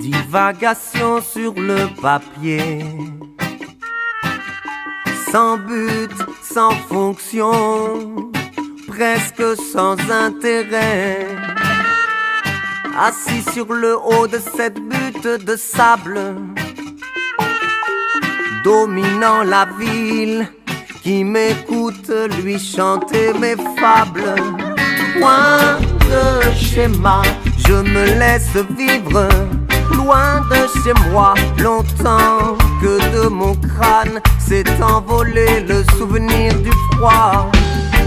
Divagation sur le papier, sans but, sans fonction, presque sans intérêt. Assis sur le haut de cette butte de sable, dominant la ville, qui m'écoute lui chanter mes fables. Point de schéma, je me laisse vivre, loin de chez moi, longtemps que de mon crâne s'est envolé le souvenir du froid.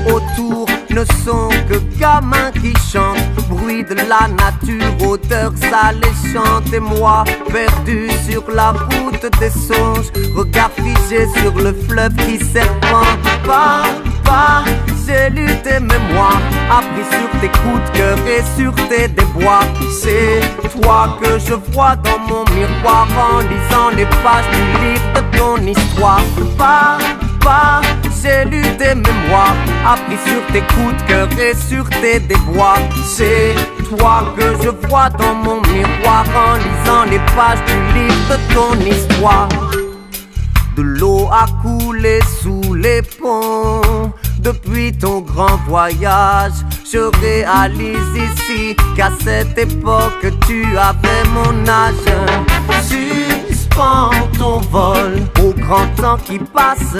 Autour ne sont que gamins qui chantent, bruit de la nature, odeur alléchante. Et moi, perdu sur la route des songes, regard figé sur le fleuve qui serpente. Pas, j'ai lutté mais moi, appris sur tes coups de cœur et sur tes déboires. C'est toi que je vois dans mon miroir en lisant les pages du livre de ton histoire. Pas, j'ai lu tes mémoires, appris sur tes coups de cœur et sur tes déboires. C'est toi que je vois dans mon miroir en lisant les pages du livre de ton histoire. De l'eau a coulé sous les ponts depuis ton grand voyage. Je réalise ici qu'à cette époque tu avais mon âge. Suspends ton vol au grand temps qui passe,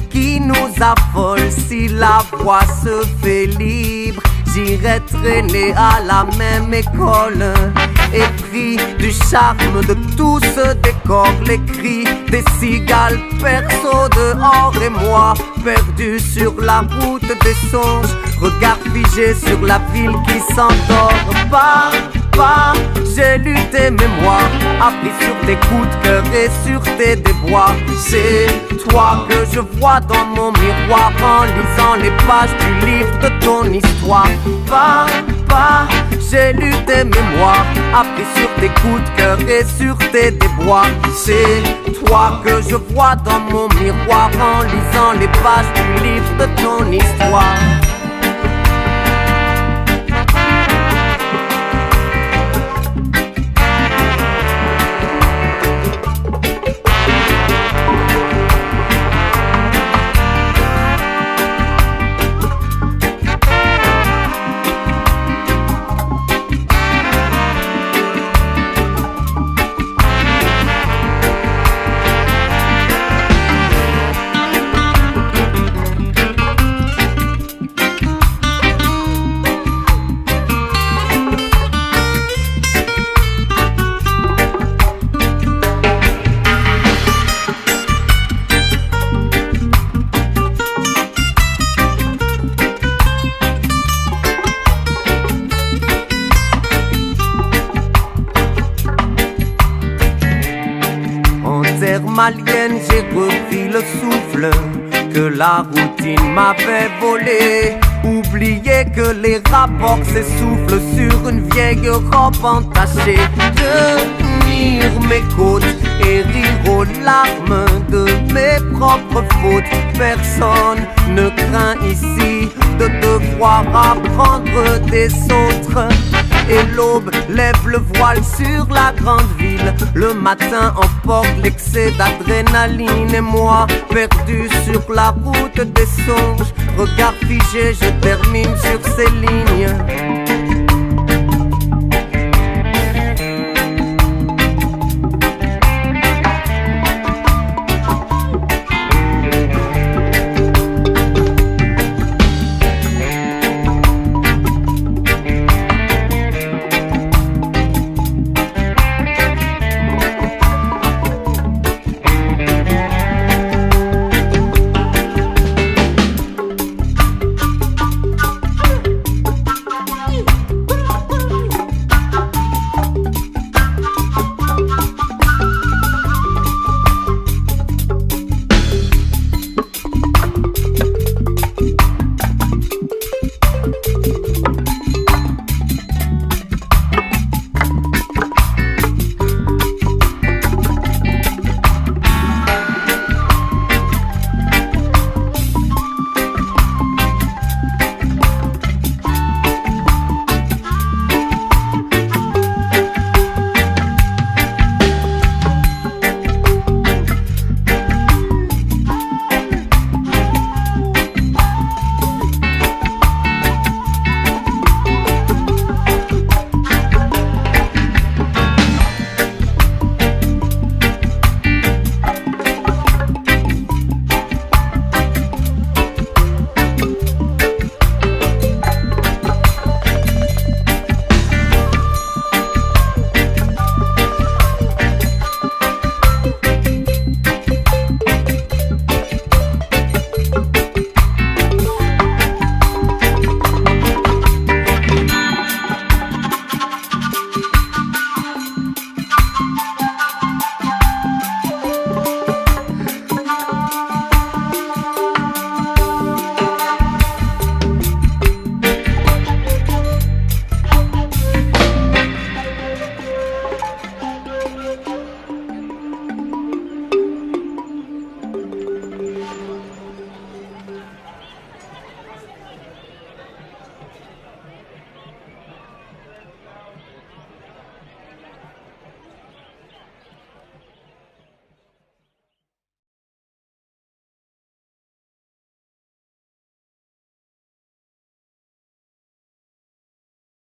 qui nous affole. Si la voie se fait libre, j'irai traîner à la même école. Épris du charme de tout ce décor, les cris des cigales perso dehors et moi, perdu sur la route des songes, regard figé sur la ville qui s'endort. Pas, j'ai lu tes mémoires, appris sur tes coups de cœur et sur tes déboires. C'est toi que je vois dans mon miroir en lisant les pages du livre de ton histoire. Pas, j'ai lu tes mémoires, appris sur tes coups de cœur et sur tes déboires. C'est toi que je vois dans mon miroir en lisant les pages du livre de ton histoire. Malienne, j'ai repris le souffle que la routine m'avait volé. Oublié que les rapports s'essoufflent sur une vieille robe entachée. Tenir mes côtes et rire aux larmes de mes propres fautes. Personne ne craint ici de devoir apprendre des autres. Et l'aube lève le voile sur la grande ville. Le matin emporte l'excès d'adrénaline. Et moi, perdu sur la route des songes, regard figé, je termine sur ces lignes.